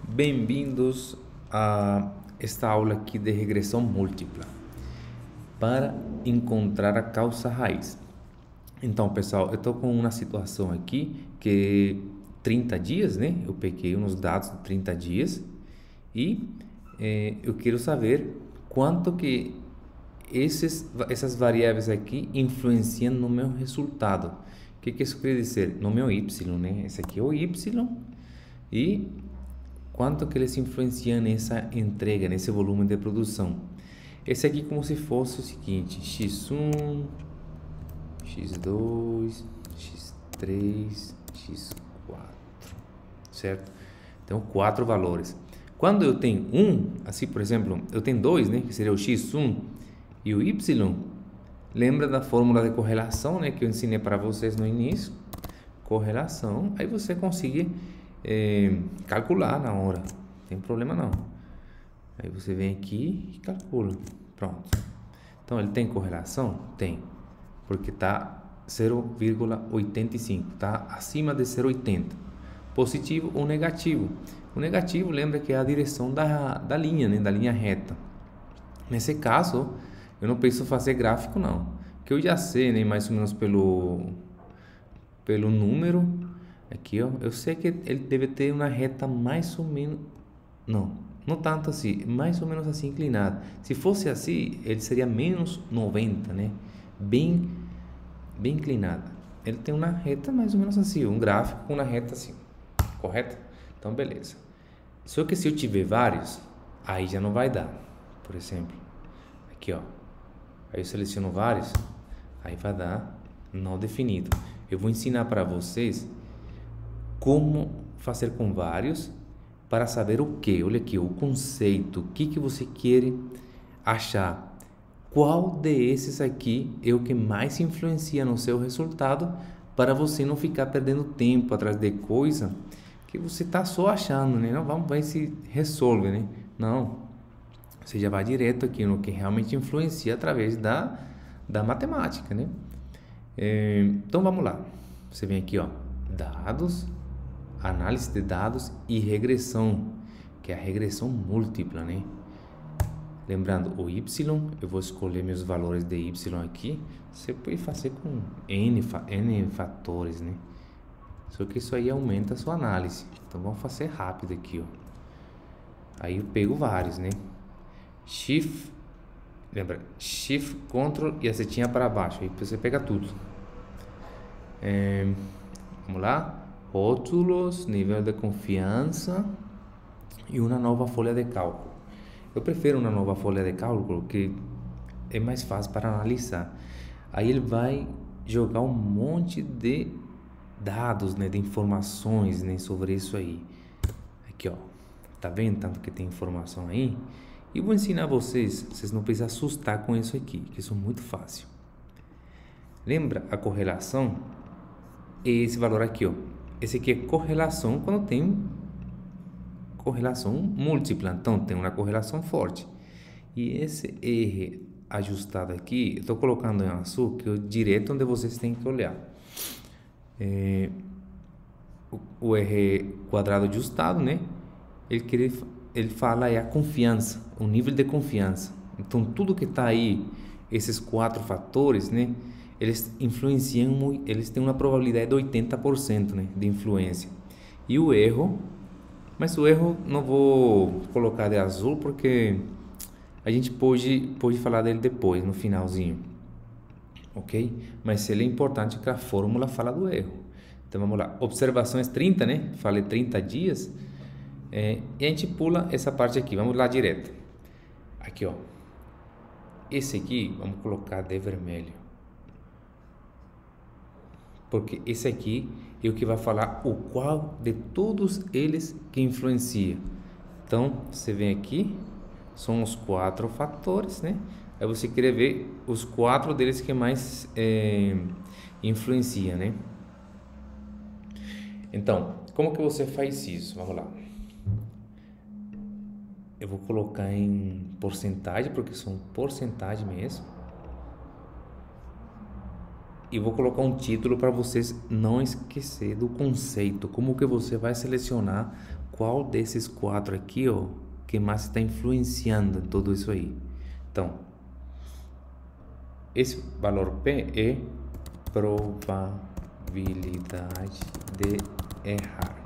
Bem-vindos a esta aula aqui de regressão múltipla para encontrar a causa raiz. Então, pessoal, eu estou com uma situação aqui que 30 dias, né? Eu peguei uns dados de 30 dias e eu quero saber quanto que essas variáveis aqui influenciam no meu resultado. O que isso quer dizer? No meu y, né? Esse aqui é o y e quanto que eles influenciam nessa entrega, nesse volume de produção. Esse aqui como se fosse o seguinte: x1, x2, x3, x4, certo? Então, 4 valores. Quando eu tenho 1, assim, por exemplo, eu tenho 2, né, que seria o x1 e o y, lembra da fórmula de correlação, né, que eu ensinei para vocês no início? Correlação, aí você consegue calcular na hora, não tem problema não. Aí você vem aqui e calcula, pronto. Então ele tem correlação? Tem, porque está 0,85, está acima de 0,80, positivo ou negativo. O negativo, lembra que é a direção da linha, né, da linha reta. Nesse caso, eu não preciso fazer gráfico não, que eu já sei, né, mais ou menos pelo número. Aqui, ó, eu sei que ele deve ter uma reta mais ou menos, não tanto assim, mais ou menos assim inclinada. Se fosse assim, ele seria menos 90, né? Bem inclinada. Ele tem uma reta mais ou menos assim, um gráfico com uma reta assim, correto? Então, beleza. Só que se eu tiver vários, aí já não vai dar. Por exemplo, aqui, ó, aí eu seleciono vários, aí vai dar não definido. Eu vou ensinar para vocês como fazer com vários para saber o que. Olha aqui, o conceito, o que você quer achar. Qual desses aqui é o que mais influencia no seu resultado, para você não ficar perdendo tempo atrás de coisa que você está só achando, né? Não, vamos ver se resolve, né? Não, você já vai direto aqui no que realmente influencia através da matemática, né? Então vamos lá. Você vem aqui, ó, dados, análise de dados e regressão, que é a regressão múltipla, né? Lembrando, o y, eu vou escolher meus valores de y aqui. Você pode fazer com n fatores, né? Só que isso aí aumenta a sua análise. Então vamos fazer rápido aqui, ó. Aí eu pego vários, né? Shift, lembra? Shift, Ctrl e a setinha para baixo. Aí você pega tudo. Vamos lá. Rótulos, nível de confiança e uma nova folha de cálculo. Eu prefiro uma nova folha de cálculo, que é mais fácil para analisar. Aí ele vai jogar um monte de dados, né, de informações, né, sobre isso aí. Aqui, ó, tá vendo tanto que tem informação aí? E vou ensinar vocês não precisam assustar com isso aqui, que isso é muito fácil. Lembra a correlação? Esse valor aqui, ó. Esse aqui é correlação quando tem correlação múltipla, então tem uma correlação forte. E esse R ajustado aqui, eu estou colocando em azul, que é direto onde vocês têm que olhar. O R quadrado ajustado, né? Ele fala é a confiança, o nível de confiança. Então tudo que está aí, esses 4 fatores, né? Eles influenciam, eles têm uma probabilidade de 80%, né, de influência. E o erro, mas o erro não vou colocar de azul porque a gente pode falar dele depois, no finalzinho, ok? Mas ele é importante que a fórmula fala do erro. Então vamos lá, observações 30, né? Falei 30 dias. E a gente pula essa parte aqui, vamos lá direto. Aqui, ó. Esse aqui, vamos colocar de vermelho. Porque esse aqui é o que vai falar o qual de todos eles que influencia. Então, você vem aqui, são os 4 fatores, né? Aí você quer ver os 4 deles que mais influencia, né? Então, como que você faz isso? Vamos lá. Eu vou colocar em porcentagem, porque são porcentagem mesmo. E vou colocar um título para vocês não esquecer do conceito, como que você vai selecionar qual desses 4 aqui, ó, que mais está influenciando em tudo isso aí. Então, esse valor P é probabilidade de errar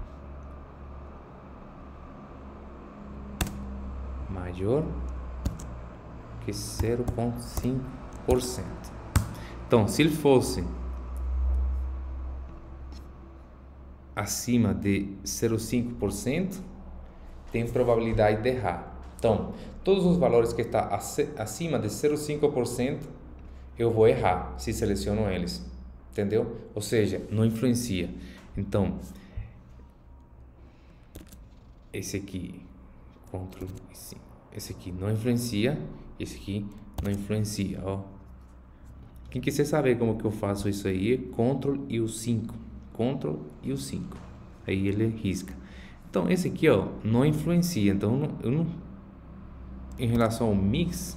maior que 0,5%. Então, se ele fosse acima de 0,5%, tem probabilidade de errar. Então, todos os valores que estão acima de 0,5%, eu vou errar se seleciono eles. Entendeu? Ou seja, não influencia. Então, esse aqui, Ctrl e 5. Esse aqui não influencia, esse aqui não influencia, ó. Quem quiser saber como que eu faço isso aí, é Ctrl e o 5. Ctrl e o 5. Aí ele risca. Então, esse aqui, ó, não influencia. Então, eu não, em relação ao mix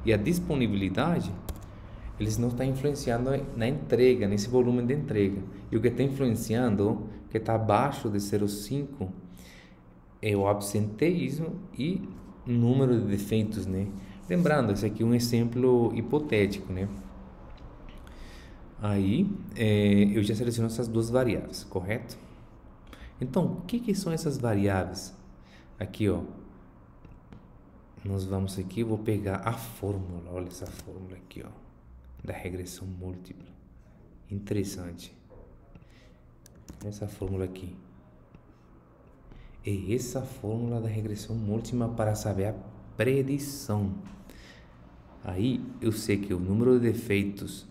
e a disponibilidade, eles não estão influenciando na entrega, nesse volume de entrega. E o que está influenciando, que está abaixo de 0,5, é o absenteísmo e número de defeitos, né? Lembrando, esse aqui é um exemplo hipotético, né? Aí, eu já seleciono essas duas variáveis, correto? Então, o que são essas variáveis? Aqui, ó. Nós vamos aqui, eu vou pegar a fórmula, olha essa fórmula aqui, ó, da regressão múltipla. Interessante. Essa fórmula aqui. É essa fórmula da regressão múltipla para saber a predição. Aí eu sei que o número de defeitos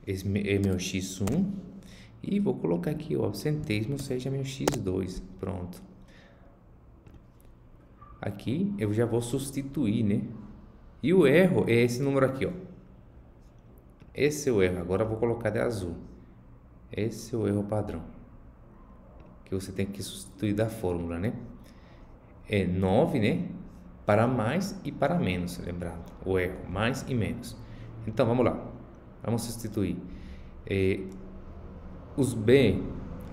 é meu x1 e vou colocar aqui o absenteísmo seja meu x2. Pronto. Aqui eu já vou substituir, né? E o erro é esse número aqui, ó. Esse é o erro. Agora eu vou colocar de azul. Esse é o erro padrão que você tem que substituir da fórmula, né? É 9, né? Para mais e para menos, lembrando. O erro, mais e menos. Então, vamos lá. Vamos substituir. Os B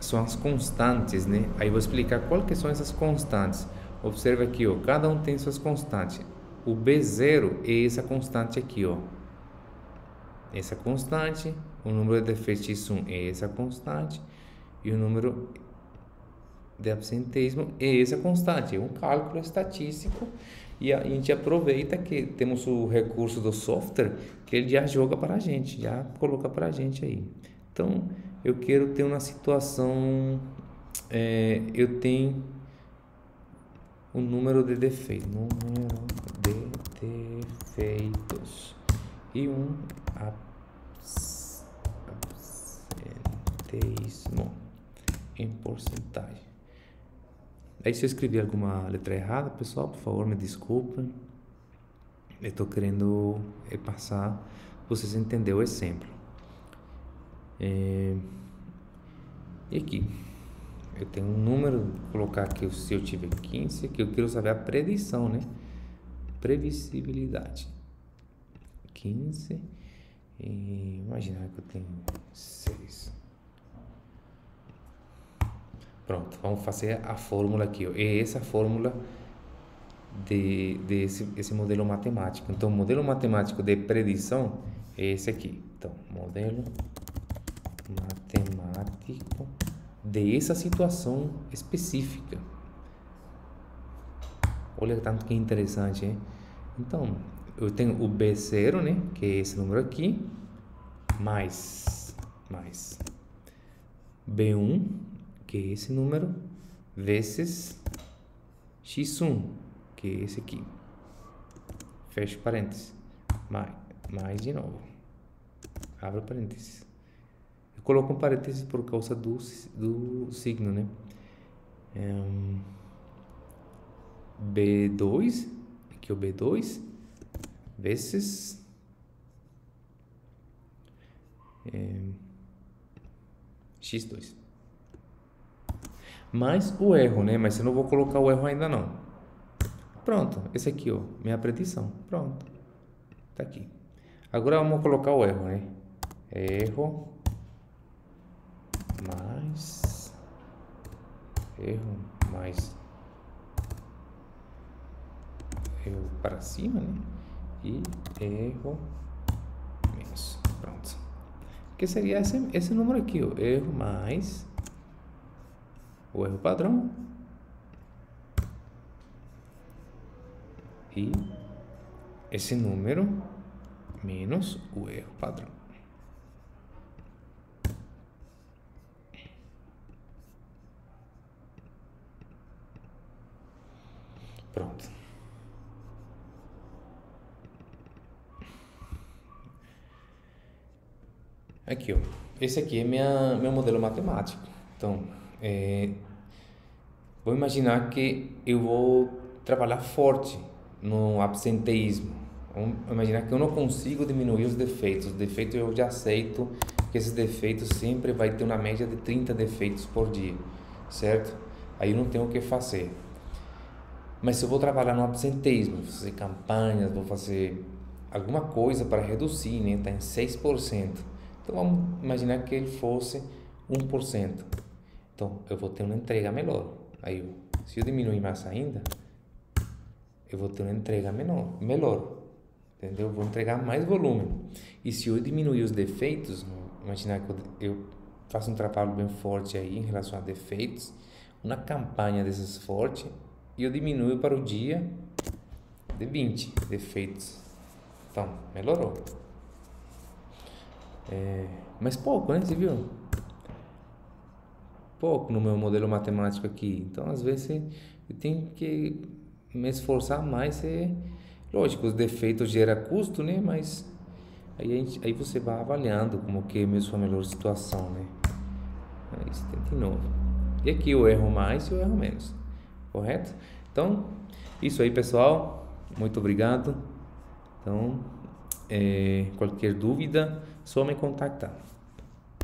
são as constantes, né? Aí eu vou explicar qual que são essas constantes. Observa aqui, ó. Cada um tem suas constantes. O B0 é essa constante aqui, ó. Essa constante. O número de defeitos x1 é essa constante. E o número de absenteísmo é essa constante. É um cálculo estatístico. E a gente aproveita que temos o recurso do software que ele já joga para a gente, já coloca para a gente aí. Então, eu quero ter uma situação, eu tenho um número de defeitos, e um absenteísmo em porcentagem. Aí se eu escrevi alguma letra errada, pessoal, por favor, me desculpem. Eu estou querendo passar, vocês entenderam o exemplo. E aqui, eu tenho um número, vou colocar aqui, se eu tiver 15, que eu quero saber a predição, né? Previsibilidade. 15, e imaginar que eu tenho 6. Pronto, vamos fazer a fórmula aqui, ó. É essa fórmula esse modelo matemático. Então, o modelo matemático de predição é esse aqui. Então, modelo matemático dessa situação específica. Olha tanto que interessante, hein? Então, eu tenho o B0, né? Que é esse número aqui, mais B1, que é esse número, vezes x1, que é esse aqui. Fecha parênteses. Mais de novo. Abre parênteses. Eu coloco um parênteses por causa do signo, né? B2, aqui é o B2, vezes x2. Mais o erro, né? Mas eu não vou colocar o erro ainda não. Pronto, esse aqui, ó, minha predição. Pronto, tá aqui. Agora vamos colocar o erro, né? Erro mais erro para cima, né? E erro menos. Pronto. Que seria esse número aqui, ó. Erro mais o erro padrão e esse número menos o erro padrão. Pronto. Aqui, ó. Esse aqui é meu modelo matemático. Então, vou imaginar que eu vou trabalhar forte no absenteísmo. Vamos imaginar que eu não consigo diminuir os defeitos. Os defeitos eu já aceito que esses defeitos sempre vai ter uma média de 30 defeitos por dia, certo? Aí eu não tenho o que fazer. Mas se eu vou trabalhar no absenteísmo, vou fazer campanhas, vou fazer alguma coisa para reduzir, né? Está em 6%. Então vamos imaginar que ele fosse 1%. Então eu vou ter uma entrega melhor. Aí, se eu diminuir mais ainda, eu vou ter uma entrega melhor. Entendeu? Eu vou entregar mais volume. E se eu diminuir os defeitos, imaginar que eu faço um trabalho bem forte aí em relação a defeitos, uma campanha desses forte, e eu diminuo para o dia de 20 defeitos. Então, melhorou. Mas pouco, né? Você viu? Pouco no meu modelo matemático aqui. Então, às vezes, eu tenho que me esforçar mais. Lógico, os defeitos geram custo, né? Mas aí você vai avaliando como que é a sua melhor situação, né? Aí 79. E aqui o erro mais e o erro menos. Correto? Então, isso aí, pessoal. Muito obrigado. Então, qualquer dúvida, só me contactar.